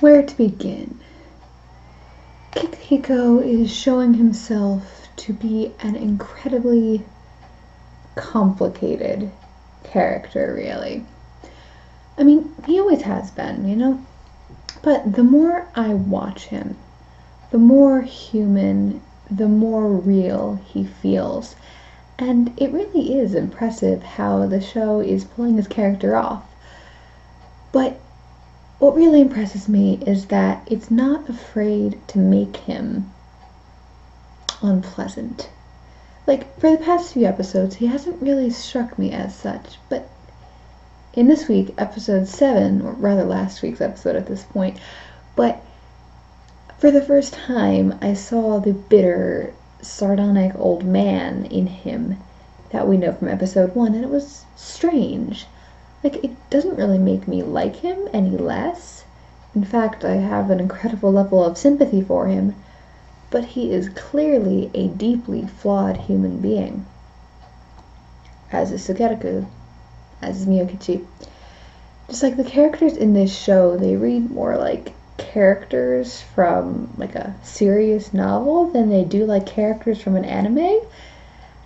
Where to begin? Kikuhiko is showing himself to be an incredibly complicated character, really. I mean, he always has been, But the more I watch him, the more human, the more real he feels. And it really is impressive how the show is pulling his character off. But what really impresses me is that it's not afraid to make him unpleasant. Like, for the past few episodes, he hasn't really struck me as such, but in this week, episode 7, or rather last week's episode at this point, but for the first time, I saw the bitter, sardonic old man in him that we know from episode 1, and it was strange. Like, it doesn't really make me like him any less. In fact, I have an incredible level of sympathy for him, but he is clearly a deeply flawed human being. As is Sukeruku, as is Miyokichi. Just like the characters in this show, they read more like characters from like a serious novel than they do like characters from an anime,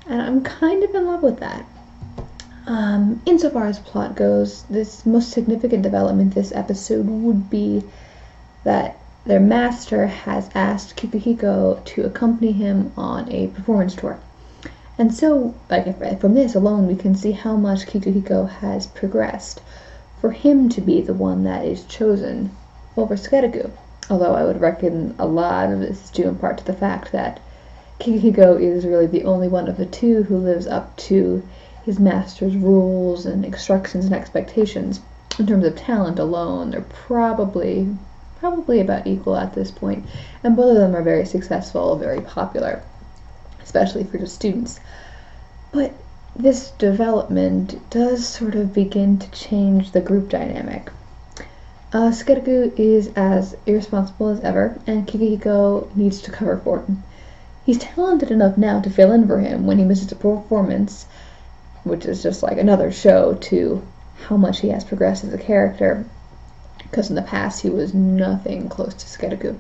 and I'm kind of in love with that. Insofar as plot goes, this most significant development this episode would be that their master has asked Kikuhiko to accompany him on a performance tour. And so, from this alone, we can see how much Kikuhiko has progressed for him to be the one that is chosen over Sukeruku. Although I would reckon a lot of this is due in part to the fact that Kikuhiko is really the only one of the two who lives up to his master's rules and instructions and expectations. In terms of talent alone, they're probably about equal at this point, and both of them are very successful, very popular, especially for just students. But this development does sort of begin to change the group dynamic. Sukeruku is as irresponsible as ever, and Kikuhiko needs to cover for him. He's talented enough now to fill in for him when he misses a performance, which is just like another show to how much he has progressed as a character, because in the past he was nothing close to Sukeruku.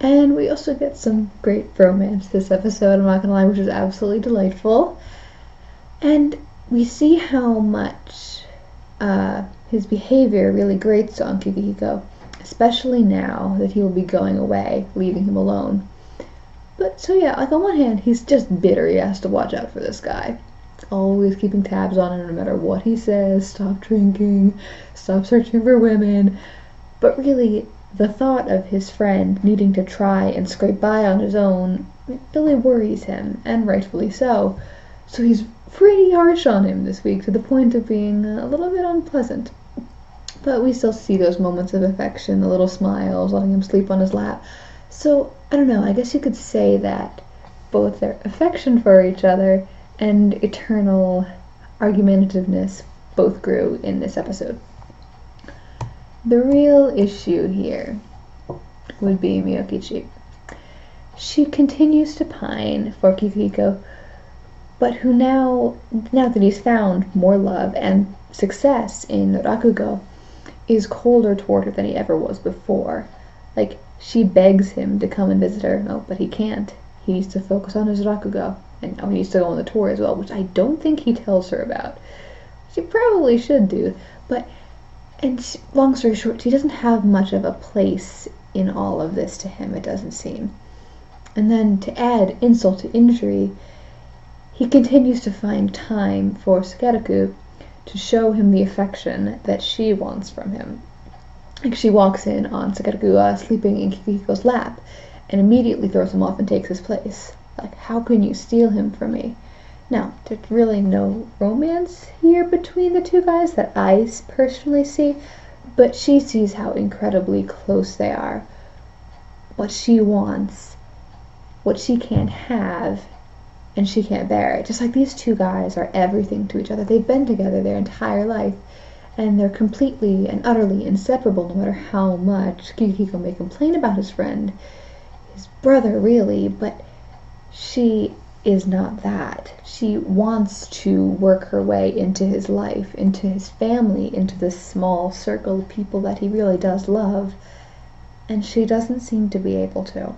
And we also get some great romance this episode, I'm not gonna lie, which is absolutely delightful. And we see how much his behavior really grates on Kikuhiko, especially now that he will be going away, leaving him alone. But so yeah, like on one hand, he's just bitter, he has to watch out for this guy. Always keeping tabs on him no matter what he says, stop drinking, stop searching for women. But really, the thought of his friend needing to try and scrape by on his own really worries him, and rightfully so. So he's pretty harsh on him this week, to the point of being a little bit unpleasant. But we still see those moments of affection, the little smiles, letting him sleep on his lap. So, I don't know, I guess you could say that both their affection for each other and eternal argumentativeness both grew in this episode. The real issue here would be Miyokichi. She continues to pine for Kikuhiko, but who now that he's found more love and success in Rakugo, is colder toward her than he ever was before. Like, she begs him to come and visit her, but he can't. He needs to focus on his Rakugo. And he needs to go on the tour as well, which I don't think he tells her about. She probably should do, long story short, she doesn't have much of a place in all of this to him, it doesn't seem. And then to add insult to injury, he continues to find time for Sukeruku to show him the affection that she wants from him. Like, she walks in on Sukeruku sleeping in Kikuhiko's lap, and immediately throws him off and takes his place. Like, how can you steal him from me? Now, there's really no romance here between the two guys that I personally see, but she sees how incredibly close they are. What she wants, what she can't have, and she can't bear it. Just like these two guys are everything to each other. They've been together their entire life, and they're completely and utterly inseparable no matter how much Kikuhiko may complain about his friend, his brother really, but she is not that. She wants to work her way into his life, into his family, into this small circle of people that he really does love, and she doesn't seem to be able to.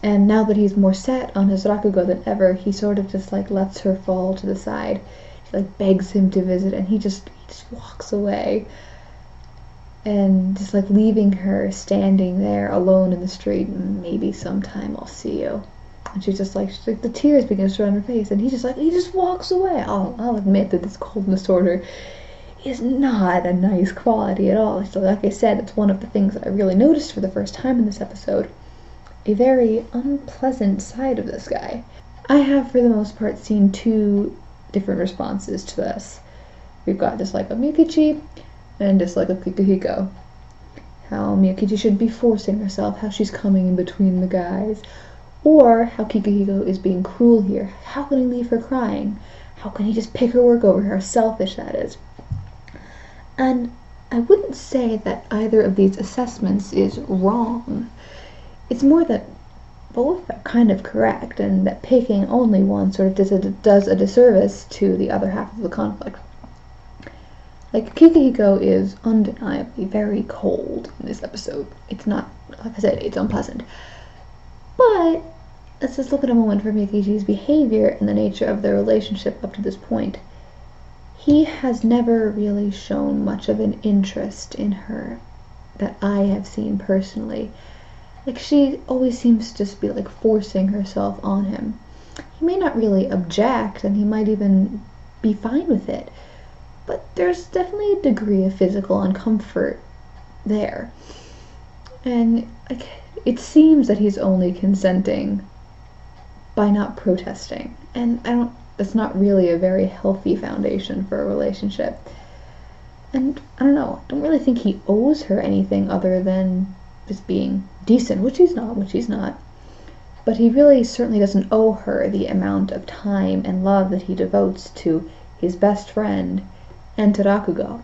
And now that he's more set on his Rakugo than ever, he sort of just like lets her fall to the side. She like begs him to visit, and he just walks away. And just like leaving her standing there alone in the street, and maybe sometime I'll see you. And she's like the tears begin to run her face, and he just walks away. I'll admit that this coldness toward her is not a nice quality at all. So like I said, it's one of the things that I really noticed for the first time in this episode. A very unpleasant side of this guy. I have, for the most part, seen two different responses to this. We've got dislike of Miyokichi and dislike of Kikuhiko. How Miyokichi should be forcing herself, how she's coming in between the guys, or how Kikuhiko is being cruel here. How can he leave her crying? How can he just pick her work over her? How selfish that is. And I wouldn't say that either of these assessments is wrong. It's more that both are kind of correct, and that picking only one sort of does a disservice to the other half of the conflict. Like, Kikuhiko is undeniably very cold in this episode. It's not, like I said, it's unpleasant. But let's just look at a moment for Miyokichi's behavior and the nature of their relationship up to this point. He has never really shown much of an interest in her that I have seen personally. Like, she always seems to just be like forcing herself on him. He may not really object, and he might even be fine with it, but there's definitely a degree of physical uncomfort there. And like, it seems that he's only consenting by not protesting, and that's not really a very healthy foundation for a relationship. And I don't know, I don't really think he owes her anything other than just being decent, which he's not. But he really certainly doesn't owe her the amount of time and love that he devotes to his best friend and to Rakugo,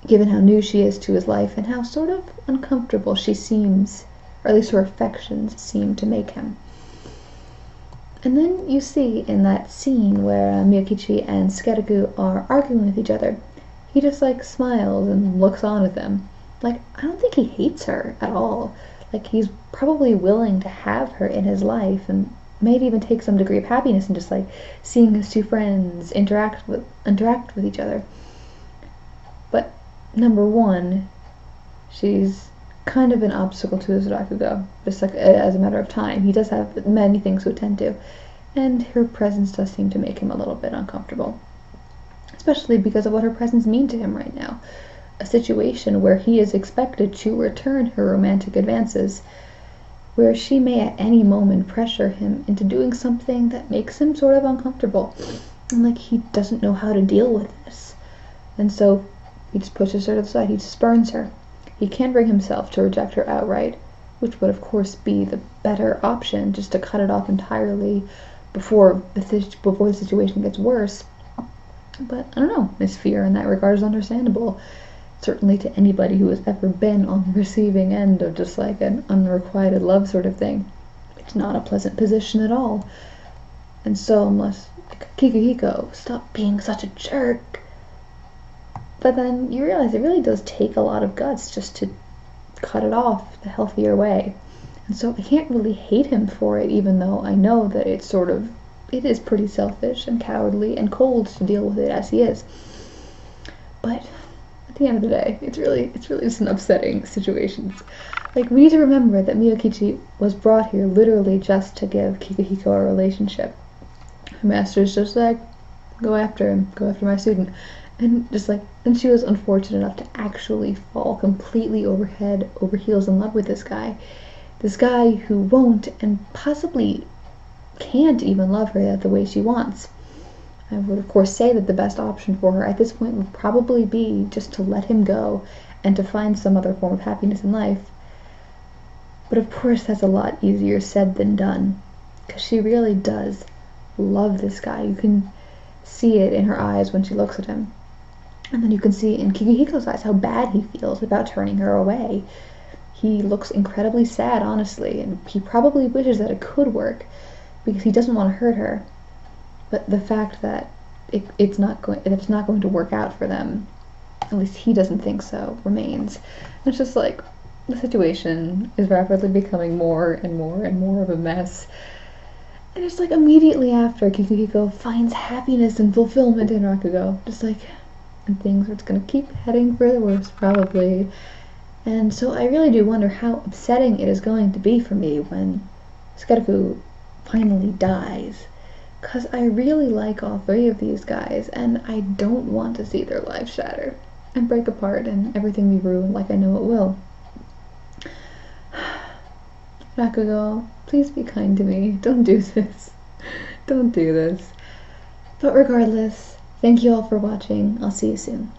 given how new she is to his life and how sort of uncomfortable she seems, or at least her affections seem to make him. And then you see in that scene where Miyokichi and Sukeruku are arguing with each other, he just like smiles and looks on at them. Like, I don't think he hates her at all. Like, he's probably willing to have her in his life, and maybe even take some degree of happiness in just like seeing his two friends interact with each other. But number one, she's kind of an obstacle to his Rakugo, just like as a matter of time. He does have many things to attend to, and her presence does seem to make him a little bit uncomfortable, especially because of what her presence means to him right now. A situation where he is expected to return her romantic advances, where she may at any moment pressure him into doing something that makes him sort of uncomfortable, and like he doesn't know how to deal with this. And so he just pushes her to the side, he spurns her. He can't bring himself to reject her outright, which would of course be the better option, just to cut it off entirely before the situation gets worse. But I don't know, his fear in that regard is understandable. Certainly to anybody who has ever been on the receiving end of just like an unrequited love sort of thing. It's not a pleasant position at all. And so unless Kikuhiko, stop being such a jerk. But then you realize it really does take a lot of guts just to cut it off the healthier way. And so I can't really hate him for it, even though I know that it is pretty selfish and cowardly and cold to deal with it as he is. But at the end of the day, it's really just an upsetting situation. Like, we need to remember that Miyokichi was brought here literally just to give Kikuhiko a relationship. Her master's just like, go after him, go after my student. And she was unfortunate enough to actually fall completely over heels in love with this guy. This guy who won't and possibly can't even love her the way she wants. I would of course say that the best option for her at this point would probably be just to let him go and to find some other form of happiness in life. But of course that's a lot easier said than done, because she really does love this guy. You can see it in her eyes when she looks at him. And then you can see in Kikuhiko's eyes how bad he feels about turning her away. He looks incredibly sad, honestly, and he probably wishes that it could work, because he doesn't want to hurt her. But the fact that it's not going to work out for them, at least he doesn't think so, remains. And it's just like the situation is rapidly becoming more and more and more of a mess. And it's like immediately after, Kikuhiko finds happiness and fulfillment in Rakugo. Just like, and things are just gonna keep heading for the worse, probably. And so I really do wonder how upsetting it is going to be for me when Sukeruku finally dies. Because I really like all three of these guys, and I don't want to see their lives shatter and break apart and everything be ruined like I know it will. Rakugo, please be kind to me. Don't do this. Don't do this. But regardless, thank you all for watching. I'll see you soon.